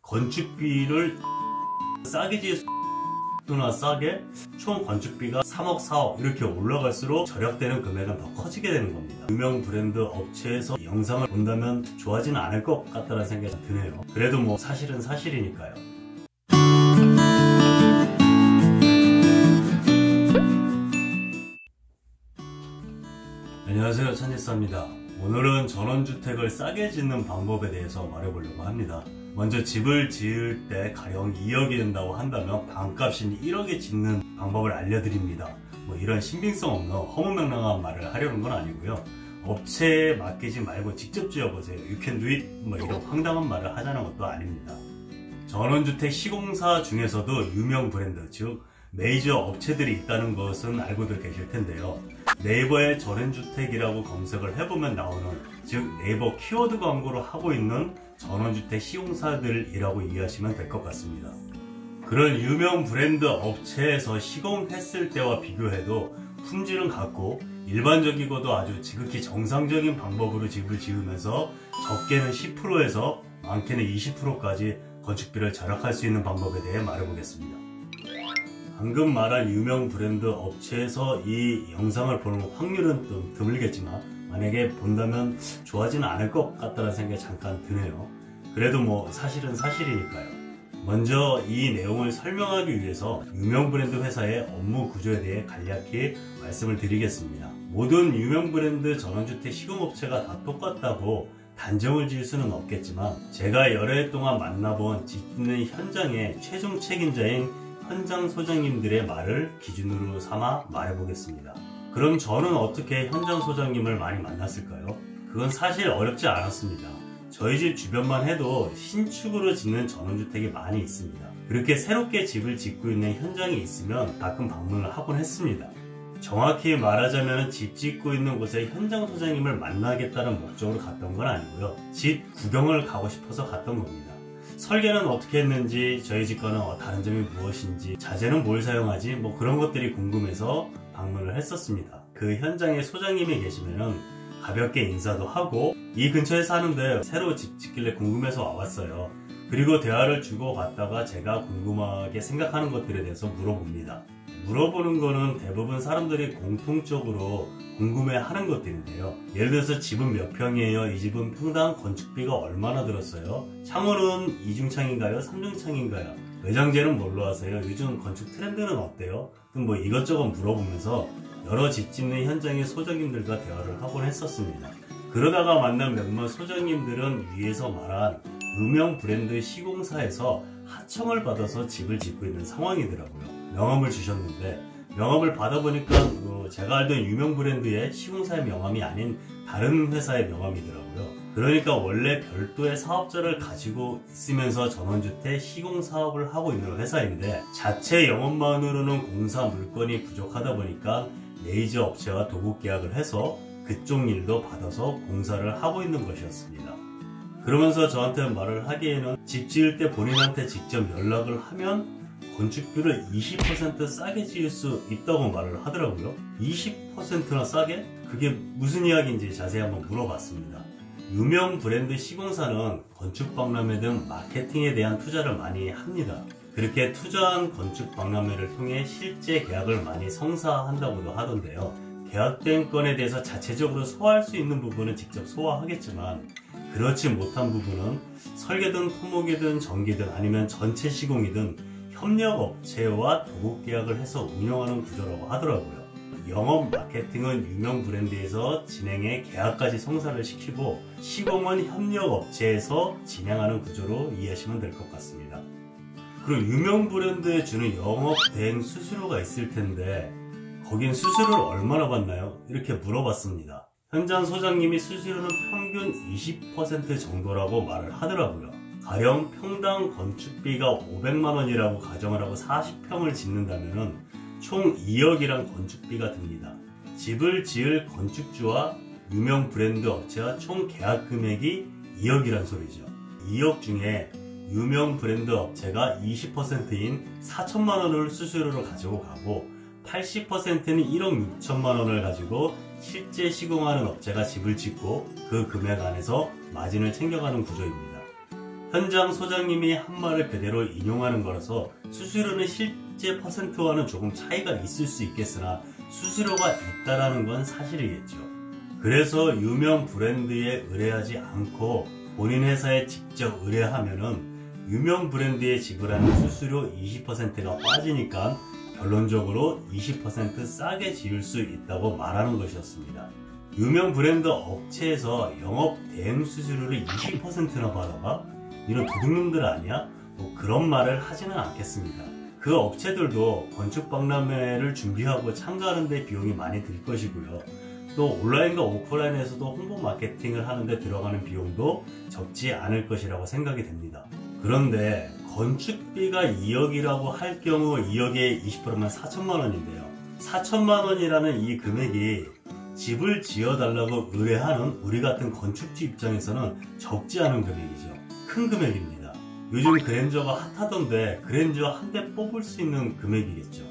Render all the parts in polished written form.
건축비를 싸게 지으나 싸게 총 건축비가 3억 4억 이렇게 올라갈수록 절약되는 금액은 더 커지게 되는 겁니다. 유명 브랜드 업체에서 영상을 본다면 좋아지는 않을 것 같다는 생각이 드네요. 그래도 뭐 사실은 사실이니까요. 안녕하세요, 천지사입니다. 오늘은 전원주택을 싸게 짓는 방법에 대해서 말해보려고 합니다. 먼저 집을 지을 때 가령 2억이 된다고 한다면 반값인 1억에 짓는 방법을 알려드립니다. 뭐 이런 신빙성 없는 허무맹랑한 말을 하려는 건 아니고요. 업체에 맡기지 말고 직접 지어보세요. You can do it. 뭐 이런 황당한 말을 하자는 것도 아닙니다. 전원주택 시공사 중에서도 유명 브랜드, 즉 메이저 업체들이 있다는 것은 알고들 계실 텐데요. 네이버에 전원주택이라고 검색을 해보면 나오는, 즉 네이버 키워드 광고를 하고 있는 전원주택 시공사들이라고 이해하시면 될 것 같습니다. 그런 유명 브랜드 업체에서 시공했을 때와 비교해도 품질은 같고 일반적이고도 아주 지극히 정상적인 방법으로 집을 지으면서 적게는 10%에서 많게는 20%까지 건축비를 절약할 수 있는 방법에 대해 말해보겠습니다. 방금 말한 유명 브랜드 업체에서 이 영상을 보는 확률은 좀 드물겠지만 만약에 본다면 좋아지는 않을 것 같다는 생각이 잠깐 드네요. 그래도 뭐 사실은 사실이니까요. 먼저 이 내용을 설명하기 위해서 유명 브랜드 회사의 업무 구조에 대해 간략히 말씀을 드리겠습니다. 모든 유명 브랜드 전원주택 시공업체가 다 똑같다고 단정을 지을 수는 없겠지만 제가 여러 해 동안 만나본 짓는 현장의 최종 책임자인 현장 소장님들의 말을 기준으로 삼아 말해보겠습니다. 그럼 저는 어떻게 현장 소장님을 많이 만났을까요? 그건 사실 어렵지 않았습니다. 저희 집 주변만 해도 신축으로 짓는 전원주택이 많이 있습니다. 그렇게 새롭게 집을 짓고 있는 현장이 있으면 가끔 방문을 하곤 했습니다. 정확히 말하자면 집 짓고 있는 곳에 현장 소장님을 만나겠다는 목적으로 갔던 건 아니고요. 집 구경을 가고 싶어서 갔던 겁니다. 설계는 어떻게 했는지, 저희 집과는 다른 점이 무엇인지, 자재는 뭘 사용하지, 뭐 그런 것들이 궁금해서 방문을 했었습니다. 그 현장에 소장님이 계시면은 가볍게 인사도 하고, 이 근처에 사는데 새로 집 짓길래 궁금해서 와봤어요. 그리고 대화를 주고받다가 제가 궁금하게 생각하는 것들에 대해서 물어봅니다. 물어보는 거는 대부분 사람들이 공통적으로 궁금해하는 것들인데요. 예를 들어서 집은 몇 평이에요? 이 집은 평당 건축비가 얼마나 들었어요? 창호는 2중창인가요? 3중창인가요? 외장재는 뭘로 하세요? 요즘 건축 트렌드는 어때요? 등 뭐 이것저것 물어보면서 여러 집 짓는 현장의 소장님들과 대화를 하곤 했었습니다. 그러다가 만난 몇몇 소장님들은 위에서 말한 유명 브랜드 시공사에서 하청을 받아서 집을 짓고 있는 상황이더라고요. 명함을 주셨는데 명함을 받아보니까 제가 알던 유명 브랜드의 시공사의 명함이 아닌 다른 회사의 명함이더라고요. 그러니까 원래 별도의 사업자를 가지고 있으면서 전원주택 시공사업을 하고 있는 회사인데 자체 영업만으로는 공사 물건이 부족하다 보니까 메이저 업체와 도급 계약을 해서 그쪽 일도 받아서 공사를 하고 있는 것이었습니다. 그러면서 저한테 말을 하기에는 집 지을 때 본인한테 직접 연락을 하면 건축비를 20% 싸게 지을 수 있다고 말을 하더라고요. 20%나 싸게? 그게 무슨 이야기인지 자세히 한번 물어봤습니다. 유명 브랜드 시공사는 건축박람회 등 마케팅에 대한 투자를 많이 합니다. 그렇게 투자한 건축박람회를 통해 실제 계약을 많이 성사한다고도 하던데요. 계약된 건에 대해서 자체적으로 소화할 수 있는 부분은 직접 소화하겠지만 그렇지 못한 부분은 설계든 토목이든 전기든 아니면 전체 시공이든 협력업체와 도급 계약을 해서 운영하는 구조라고 하더라고요. 영업 마케팅은 유명 브랜드에서 진행해 계약까지 성사를 시키고 시공은 협력업체에서 진행하는 구조로 이해하시면 될 것 같습니다. 그리고 유명 브랜드에 주는 영업 대행 수수료가 있을 텐데 거긴 수수료를 얼마나 받나요? 이렇게 물어봤습니다. 현장 소장님이 수수료는 평균 20% 정도라고 말을 하더라고요. 가령 평당 건축비가 500만원이라고 가정을 하고 40평을 짓는다면 총 2억이란 건축비가 듭니다. 집을 지을 건축주와 유명 브랜드 업체와 총 계약 금액이 2억이란 소리죠. 2억 중에 유명 브랜드 업체가 20%인 4천만원을 수수료로 가지고 가고 80%는 1억 6천만원을 가지고 실제 시공하는 업체가 집을 짓고 그 금액 안에서 마진을 챙겨가는 구조입니다. 현장 소장님이 한 말을 그대로 인용하는 거라서 수수료는 실제 퍼센트와는 조금 차이가 있을 수 있겠으나 수수료가 있다라는 건 사실이겠죠. 그래서 유명 브랜드에 의뢰하지 않고 본인 회사에 직접 의뢰하면은 유명 브랜드에 지불하는 수수료 20%가 빠지니까 결론적으로 20% 싸게 지을 수 있다고 말하는 것이었습니다. 유명 브랜드 업체에서 영업 대행 수수료를 20%나 받아봐? 이런 도둑놈들 아니야? 뭐 그런 말을 하지는 않겠습니다. 그 업체들도 건축박람회를 준비하고 참가하는 데 비용이 많이 들 것이고요. 또 온라인과 오프라인에서도 홍보 마케팅을 하는데 들어가는 비용도 적지 않을 것이라고 생각이 됩니다. 그런데 건축비가 2억이라고 할 경우 2억에 20%면 4천만 원인데요. 4천만 원이라는 이 금액이 집을 지어달라고 의뢰하는 우리 같은 건축주 입장에서는 적지 않은 금액이죠. 큰 금액입니다. 요즘 그랜저가 핫하던데 그랜저 한 대 뽑을 수 있는 금액이겠죠.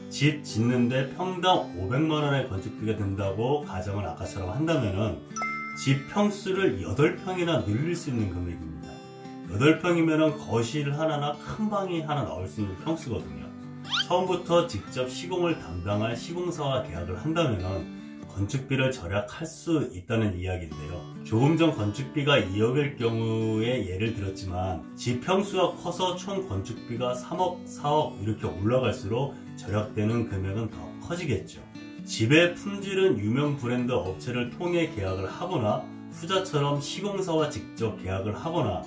집 짓는데 평당 500만원의 건축비가 든다고 가정을 아까처럼 한다면은 집 평수를 8평이나 늘릴 수 있는 금액입니다. 8평이면 거실 하나나 큰 방이 하나 나올 수 있는 평수거든요. 처음부터 직접 시공을 담당할 시공사와 계약을 한다면 건축비를 절약할 수 있다는 이야기인데요. 조금 전 건축비가 2억일 경우에 예를 들었지만 집 평수가 커서 총 건축비가 3억, 4억 이렇게 올라갈수록 절약되는 금액은 더 커지겠죠. 집의 품질은 유명 브랜드 업체를 통해 계약을 하거나 후자처럼 시공사와 직접 계약을 하거나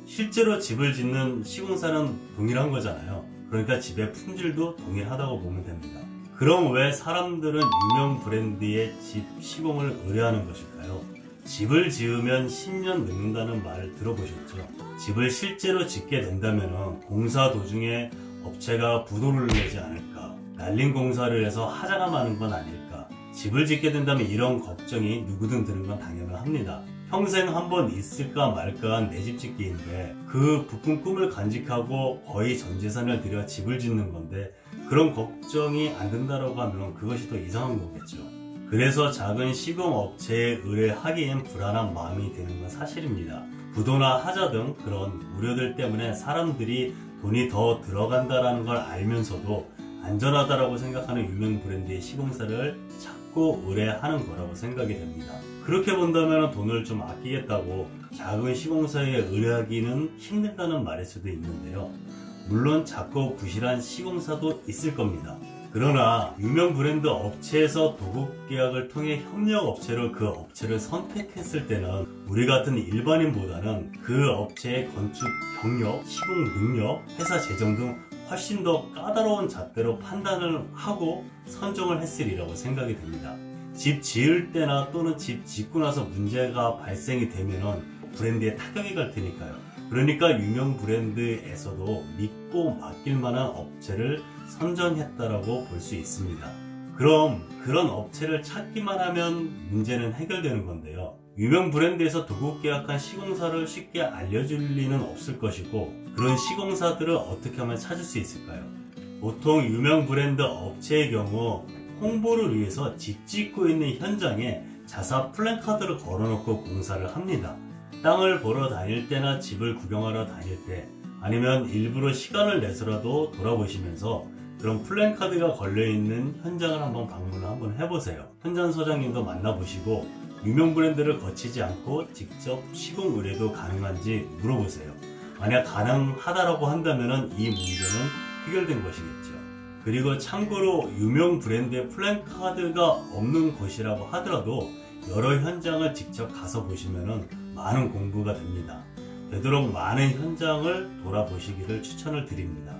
실제로 집을 짓는 시공사는 동일한 거잖아요. 그러니까 집의 품질도 동일하다고 보면 됩니다. 그럼 왜 사람들은 유명 브랜드의 집 시공을 의뢰하는 것일까요? 집을 지으면 10년 늙는다는 말을 들어보셨죠? 집을 실제로 짓게 된다면 공사 도중에 업체가 부도를 내지 않을까? 날림 공사를 해서 하자가 많은 건 아닐까? 집을 짓게 된다면 이런 걱정이 누구든 드는 건 당연합니다. 평생 한번 있을까 말까한 내 집 짓기인데 그 부푼 꿈을 간직하고 거의 전 재산을 들여 집을 짓는 건데 그런 걱정이 안 든다라고 하면 그것이 더 이상한 거겠죠. 그래서 작은 시공업체에 의뢰하기엔 불안한 마음이 드는 건 사실입니다. 부도나 하자 등 그런 우려들 때문에 사람들이 돈이 더 들어간다는 걸 알면서도 안전하다고 생각하는 유명 브랜드의 시공사를 찾고 의뢰하는 거라고 생각이 됩니다. 그렇게 본다면 돈을 좀 아끼겠다고 작은 시공사에 의뢰하기는 힘들다는 말일 수도 있는데요. 물론 작고 부실한 시공사도 있을 겁니다. 그러나 유명 브랜드 업체에서 도급 계약을 통해 협력 업체로 그 업체를 선택했을 때는 우리 같은 일반인보다는 그 업체의 건축 경력, 시공 능력, 회사 재정 등 훨씬 더 까다로운 잣대로 판단을 하고 선정을 했으리라고 생각이 됩니다. 집 지을 때나 또는 집 짓고 나서 문제가 발생이 되면 브랜드에 타격이 갈 테니까요. 그러니까 유명 브랜드에서도 믿고 맡길 만한 업체를 선정했다라고 볼 수 있습니다. 그럼 그런 업체를 찾기만 하면 문제는 해결되는 건데요. 유명 브랜드에서 도급 계약한 시공사를 쉽게 알려줄 리는 없을 것이고 그런 시공사들을 어떻게 하면 찾을 수 있을까요? 보통 유명 브랜드 업체의 경우 홍보를 위해서 집 짓고 있는 현장에 자사 플랜카드를 걸어놓고 공사를 합니다. 땅을 보러 다닐 때나 집을 구경하러 다닐 때 아니면 일부러 시간을 내서라도 돌아보시면서 그런 플랜카드가 걸려있는 현장을 한번 방문을 한번 해보세요. 현장 소장님도 만나보시고 유명 브랜드를 거치지 않고 직접 시공 의뢰도 가능한지 물어보세요. 만약 가능하다라고 한다면 이 문제는 해결된 것이겠죠. 그리고 참고로 유명 브랜드의 플랜카드가 없는 곳이라고 하더라도 여러 현장을 직접 가서 보시면 많은 공부가 됩니다. 되도록 많은 현장을 돌아보시기를 추천을 드립니다.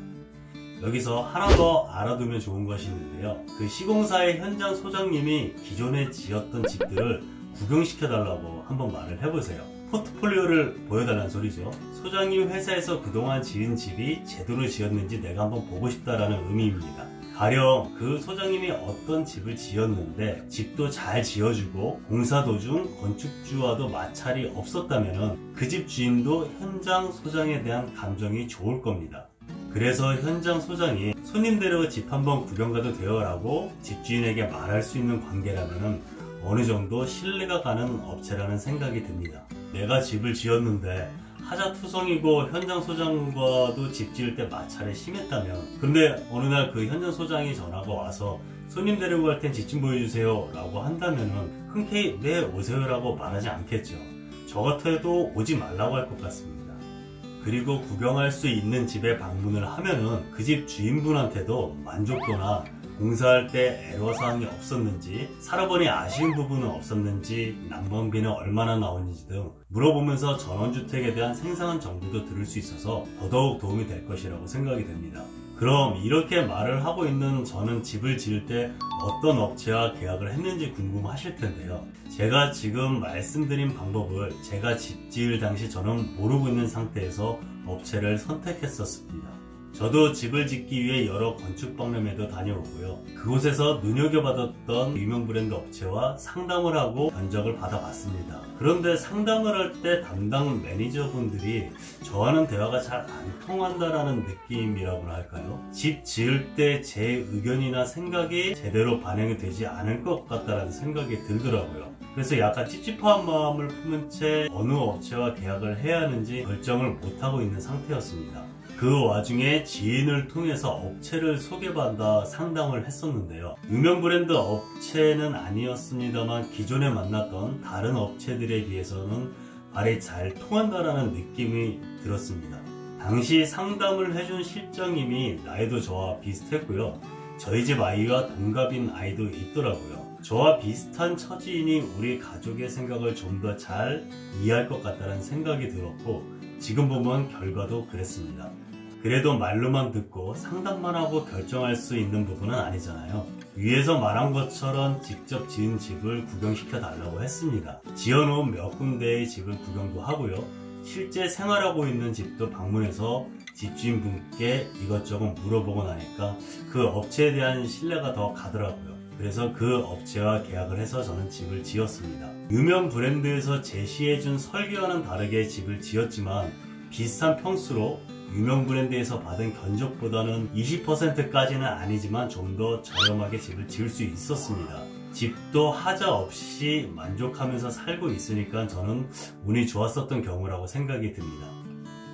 여기서 하나 더 알아두면 좋은 것이 있는데요. 그 시공사의 현장 소장님이 기존에 지었던 집들을 구경시켜달라고 한번 말을 해보세요. 포트폴리오를 보여달라는 소리죠. 소장님 회사에서 그동안 지은 집이 제대로 지었는지 내가 한번 보고 싶다라는 의미입니다. 가령 그 소장님이 어떤 집을 지었는데 집도 잘 지어주고 공사 도중 건축주와도 마찰이 없었다면 그 집 주인도 현장 소장에 대한 감정이 좋을 겁니다. 그래서 현장 소장이 손님 데리고 집 한번 구경 가도 돼요 라고 집주인에게 말할 수 있는 관계라면 어느 정도 신뢰가 가는 업체라는 생각이 듭니다. 내가 집을 지었는데 하자투성이고 현장 소장과도 집 지을 때 마찰이 심했다면, 그런데 어느 날 그 현장 소장이 전화가 와서 손님 데리고 갈 땐 집 좀 보여주세요 라고 한다면은 흔쾌히 네 오세요 라고 말하지 않겠죠. 저 같아도 오지 말라고 할 것 같습니다. 그리고 구경할 수 있는 집에 방문을 하면은 그 집 주인분한테도 만족도나 공사할 때 애로사항이 없었는지, 살아보니 아쉬운 부분은 없었는지, 난방비는 얼마나 나오는지 등 물어보면서 전원주택에 대한 생생한 정보도 들을 수 있어서 더더욱 도움이 될 것이라고 생각이 됩니다. 그럼 이렇게 말을 하고 있는 저는 집을 지을 때 어떤 업체와 계약을 했는지 궁금하실 텐데요. 제가 지금 말씀드린 방법을 제가 집 지을 당시 저는 모르고 있는 상태에서 업체를 선택했었습니다. 저도 집을 짓기 위해 여러 건축 박람회도 다녀오고요. 그곳에서 눈여겨받았던 유명 브랜드 업체와 상담을 하고 견적을 받아봤습니다. 그런데 상담을 할 때 담당 매니저분들이 저와는 대화가 잘 안 통한다라는 느낌이라고나 할까요? 집 지을 때 제 의견이나 생각이 제대로 반영이 되지 않을 것 같다는 생각이 들더라고요. 그래서 약간 찝찝한 마음을 품은 채 어느 업체와 계약을 해야 하는지 결정을 못하고 있는 상태였습니다. 그 와중에 지인을 통해서 업체를 소개받아 상담을 했었는데요. 유명 브랜드 업체는 아니었습니다만 기존에 만났던 다른 업체들에 비해서는 말이 잘 통한다라는 느낌이 들었습니다. 당시 상담을 해준 실장님이 나이도 저와 비슷했고요. 저희 집 아이와 동갑인 아이도 있더라고요. 저와 비슷한 처지이니 우리 가족의 생각을 좀 더 잘 이해할 것 같다는 생각이 들었고, 지금 보면 결과도 그랬습니다. 그래도 말로만 듣고 상담만 하고 결정할 수 있는 부분은 아니잖아요. 위에서 말한 것처럼 직접 지은 집을 구경시켜 달라고 했습니다. 지어놓은 몇 군데의 집을 구경도 하고요. 실제 생활하고 있는 집도 방문해서 집주인분께 이것저것 물어보고 나니까 그 업체에 대한 신뢰가 더 가더라고요. 그래서 그 업체와 계약을 해서 저는 집을 지었습니다. 유명 브랜드에서 제시해준 설계와는 다르게 집을 지었지만 비슷한 평수로 유명 브랜드에서 받은 견적보다는 20%까지는 아니지만 좀 더 저렴하게 집을 지을 수 있었습니다. 집도 하자 없이 만족하면서 살고 있으니까 저는 운이 좋았었던 경우라고 생각이 듭니다.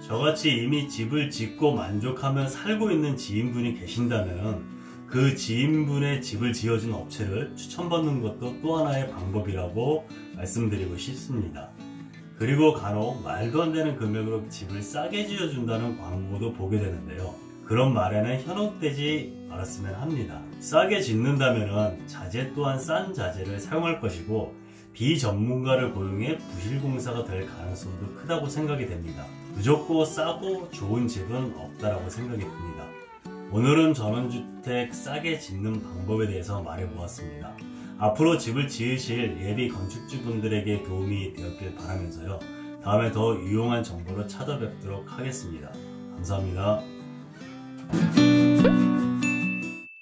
저같이 이미 집을 짓고 만족하며 살고 있는 지인분이 계신다면 그 지인분의 집을 지어준 업체를 추천받는 것도 또 하나의 방법이라고 말씀드리고 싶습니다. 그리고 간혹 말도 안 되는 금액으로 집을 싸게 지어준다는 광고도 보게 되는데요. 그런 말에는 현혹되지 말았으면 합니다. 싸게 짓는다면 자재 또한 싼 자재를 사용할 것이고 비전문가를 고용해 부실공사가 될 가능성도 크다고 생각이 됩니다. 무조건 싸고 좋은 집은 없다라고 생각이 듭니다. 오늘은 전원주택 싸게 짓는 방법에 대해서 말해보았습니다. 앞으로 집을 지으실 예비 건축주분들에게 도움이 되었길 바라면서요. 다음에 더 유용한 정보로 찾아뵙도록 하겠습니다. 감사합니다.